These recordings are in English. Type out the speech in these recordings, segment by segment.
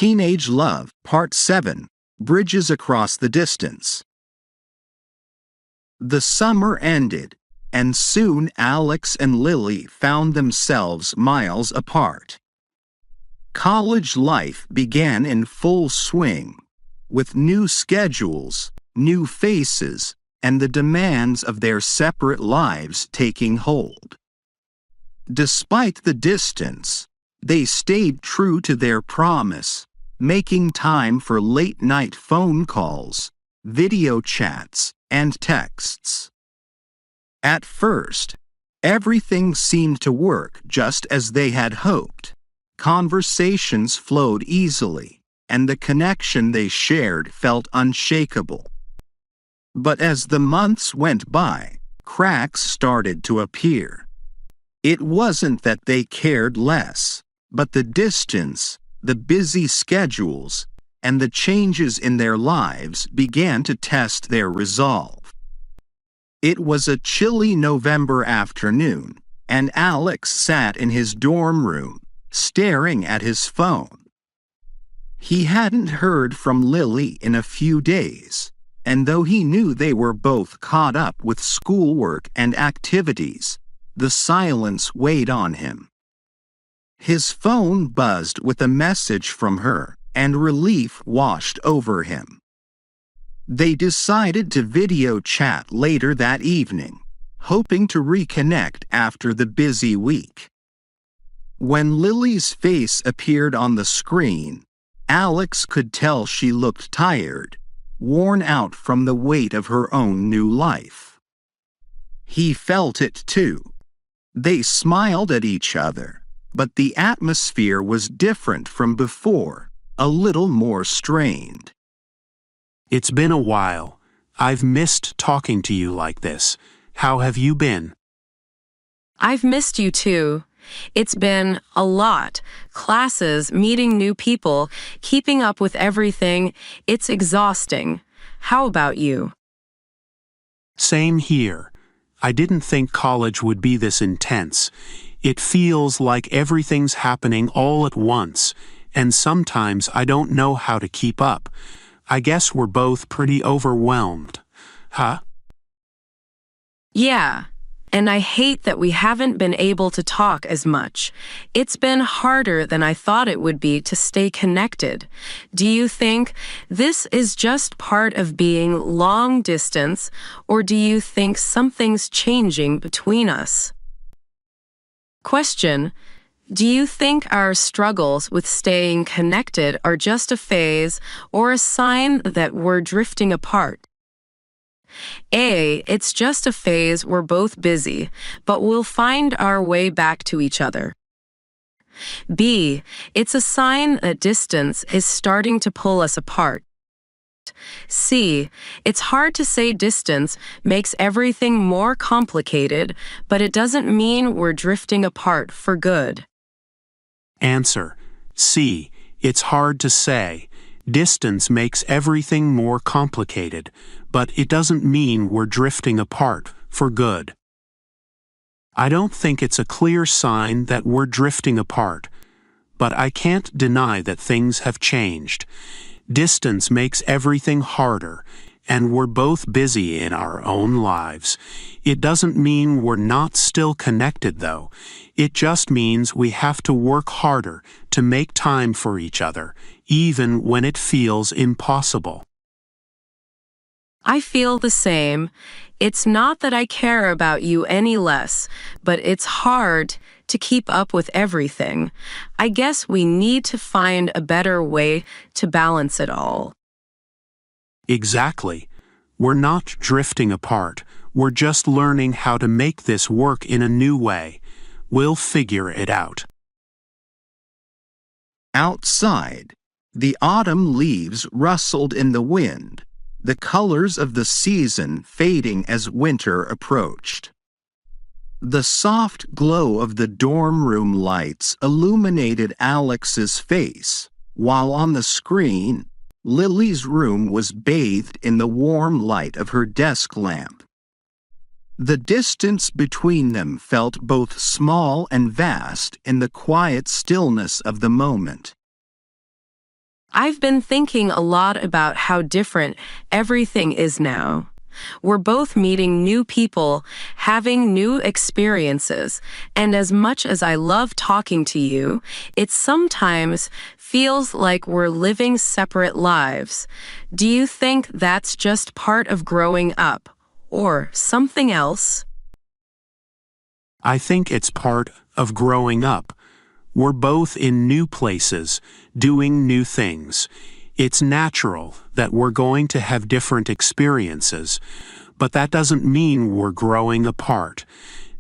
Teenage Love, Part 7, Bridges Across the Distance. The summer ended, and soon Alex and Lily found themselves miles apart. College life began in full swing, with new schedules, new faces, and the demands of their separate lives taking hold. Despite the distance, they stayed true to their promise, making time for late-night phone calls, video chats, and texts. At first, everything seemed to work just as they had hoped. Conversations flowed easily, and the connection they shared felt unshakable. But as the months went by, cracks started to appear. It wasn't that they cared less, but the distance, the busy schedules, and the changes in their lives began to test their resolve. It was a chilly November afternoon, and Alex sat in his dorm room, staring at his phone. He hadn't heard from Lily in a few days, and though he knew they were both caught up with schoolwork and activities, the silence weighed on him. His phone buzzed with a message from her, and relief washed over him. They decided to video chat later that evening, hoping to reconnect after the busy week. When Lily's face appeared on the screen, Alex could tell she looked tired, worn out from the weight of her own new life. He felt it too. They smiled at each other, but the atmosphere was different from before, a little more strained. It's been a while. I've missed talking to you like this. How have you been? I've missed you too. It's been a lot. Classes, meeting new people, keeping up with everything. It's exhausting. How about you? Same here. I didn't think college would be this intense. It feels like everything's happening all at once, and sometimes I don't know how to keep up. I guess we're both pretty overwhelmed. Huh? Yeah, and I hate that we haven't been able to talk as much. It's been harder than I thought it would be to stay connected. Do you think this is just part of being long distance, or do you think something's changing between us? Question: do you think our struggles with staying connected are just a phase or a sign that we're drifting apart? A, it's just a phase, we're both busy, but we'll find our way back to each other. B, it's a sign that distance is starting to pull us apart. C, it's hard to say distance makes everything more complicated, but it doesn't mean we're drifting apart for good. Answer: C. It's hard to say. Distance makes everything more complicated, but it doesn't mean we're drifting apart for good. I don't think it's a clear sign that we're drifting apart, but I can't deny that things have changed. Distance makes everything harder, and we're both busy in our own lives. It doesn't mean we're not still connected, though. It just means we have to work harder to make time for each other, even when it feels impossible. I feel the same. It's not that I care about you any less, but it's hard to keep up with everything. I guess we need to find a better way to balance it all. Exactly. We're not drifting apart. We're just learning how to make this work in a new way. We'll figure it out. Outside, the autumn leaves rustled in the wind, the colors of the season fading as winter approached. The soft glow of the dorm room lights illuminated Alex's face, while on the screen, Lily's room was bathed in the warm light of her desk lamp. The distance between them felt both small and vast in the quiet stillness of the moment. I've been thinking a lot about how different everything is now. We're both meeting new people, having new experiences, and as much as I love talking to you, it sometimes feels like we're living separate lives. Do you think that's just part of growing up, or something else? I think it's part of growing up. We're both in new places, doing new things. It's natural that we're going to have different experiences, but that doesn't mean we're growing apart.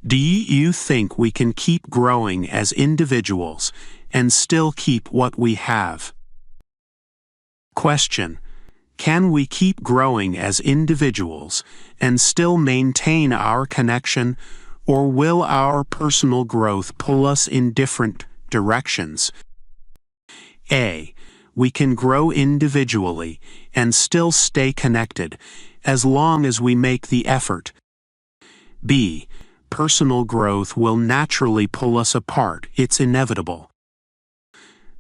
Do you think we can keep growing as individuals and still keep what we have? Question: can we keep growing as individuals and still maintain our connection, or will our personal growth pull us in different directions? A. We can grow individually and still stay connected as long as we make the effort. B. Personal growth will naturally pull us apart. It's inevitable.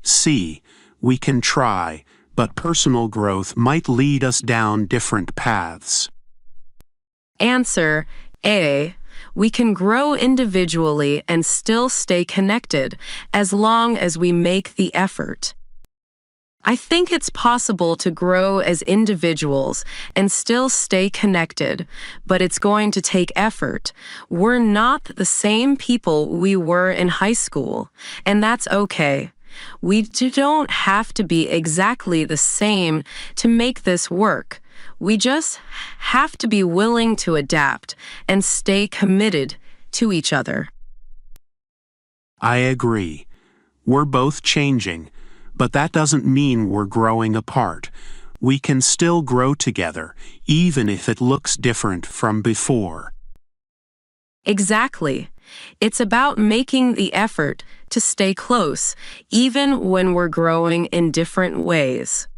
C. We can try, but personal growth might lead us down different paths. Answer A. We can grow individually and still stay connected as long as we make the effort. I think it's possible to grow as individuals and still stay connected, but it's going to take effort. We're not the same people we were in high school, and that's okay. We don't have to be exactly the same to make this work. We just have to be willing to adapt and stay committed to each other. I agree. We're both changing, but that doesn't mean we're growing apart. We can still grow together, even if it looks different from before. Exactly. It's about making the effort to stay close, even when we're growing in different ways.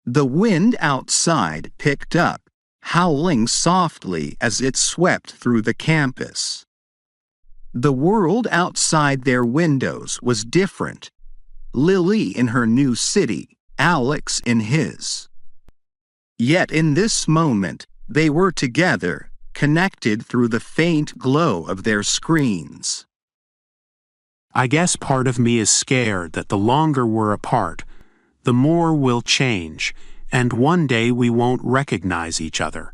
The wind outside picked up, howling softly as it swept through the campus. The world outside their windows was different. Lily in her new city, Alex in his. Yet in this moment, they were together, connected through the faint glow of their screens. I guess part of me is scared that the longer we're apart, the more we'll change, and one day we won't recognize each other.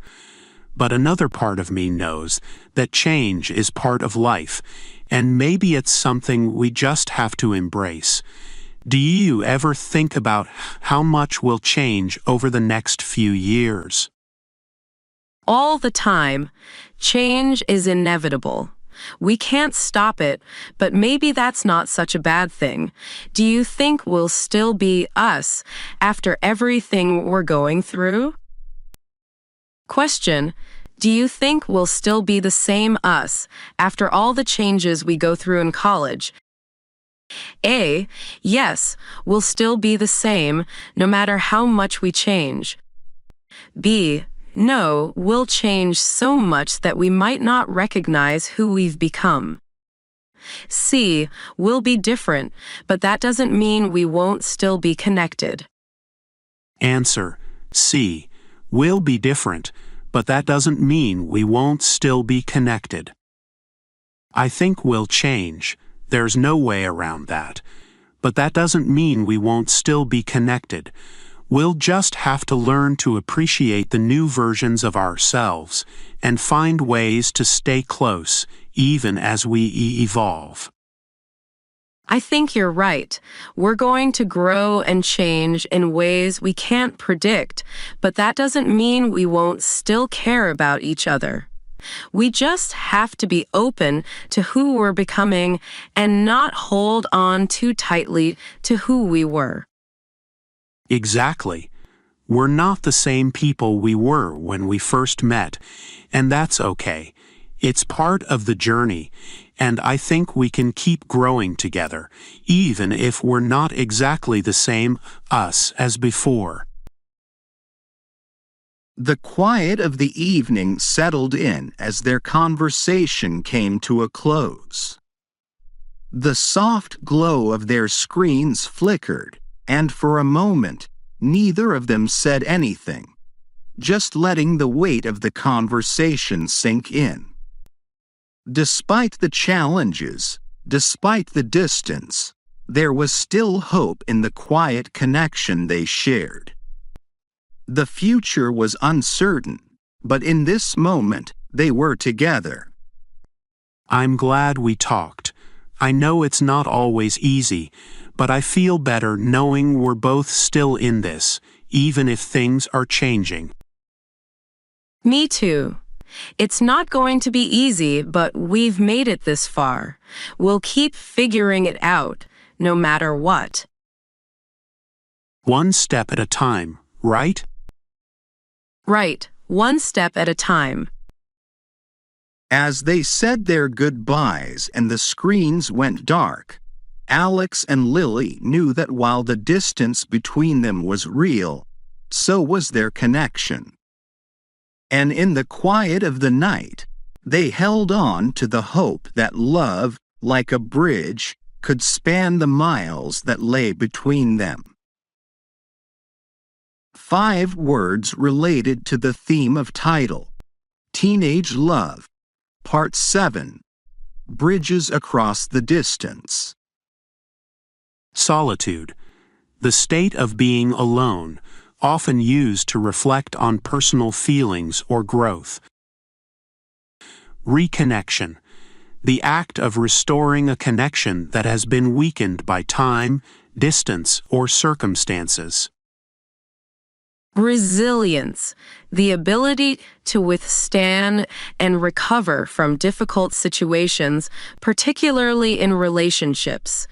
But another part of me knows that change is part of life, and maybe it's something we just have to embrace. Do you ever think about how much will change over the next few years? All the time, change is inevitable. We can't stop it, but maybe that's not such a bad thing. Do you think we'll still be us after everything we're going through? Question: do you think we'll still be the same us after all the changes we go through in college? A. Yes, we'll still be the same no matter how much we change. B. No, we'll change so much that we might not recognize who we've become. C. We'll be different, but that doesn't mean we won't still be connected. Answer: C. We'll be different, but that doesn't mean we won't still be connected. I think we'll change. There's no way around that. But that doesn't mean we won't still be connected. We'll just have to learn to appreciate the new versions of ourselves and find ways to stay close, even as we evolve. I think you're right. We're going to grow and change in ways we can't predict, but that doesn't mean we won't still care about each other. We just have to be open to who we're becoming and not hold on too tightly to who we were. Exactly. We're not the same people we were when we first met, and that's okay. It's part of the journey, and I think we can keep growing together, even if we're not exactly the same us as before. The quiet of the evening settled in as their conversation came to a close. The soft glow of their screens flickered, and for a moment, neither of them said anything, just letting the weight of the conversation sink in. Despite the challenges, despite the distance, there was still hope in the quiet connection they shared. The future was uncertain, but in this moment, they were together. I'm glad we talked. I know it's not always easy, but I feel better knowing we're both still in this, even if things are changing. Me too. It's not going to be easy, but we've made it this far. We'll keep figuring it out, no matter what. One step at a time, right? Right, one step at a time. As they said their goodbyes and the screens went dark, Alex and Lily knew that while the distance between them was real, so was their connection. And in the quiet of the night, they held on to the hope that love, like a bridge, could span the miles that lay between them. 5 words related to the theme of title: Teenage Love, Part 7, Bridges Across the Distance. Solitude, the state of being alone, often used to reflect on personal feelings or growth. Reconnection, the act of restoring a connection that has been weakened by time, distance, or circumstances. Resilience, the ability to withstand and recover from difficult situations, particularly in relationships.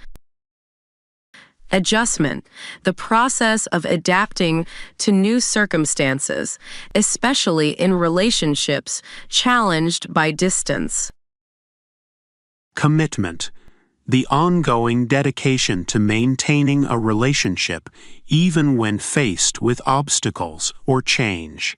Adjustment, the process of adapting to new circumstances, especially in relationships challenged by distance. Commitment, the ongoing dedication to maintaining a relationship even when faced with obstacles or change.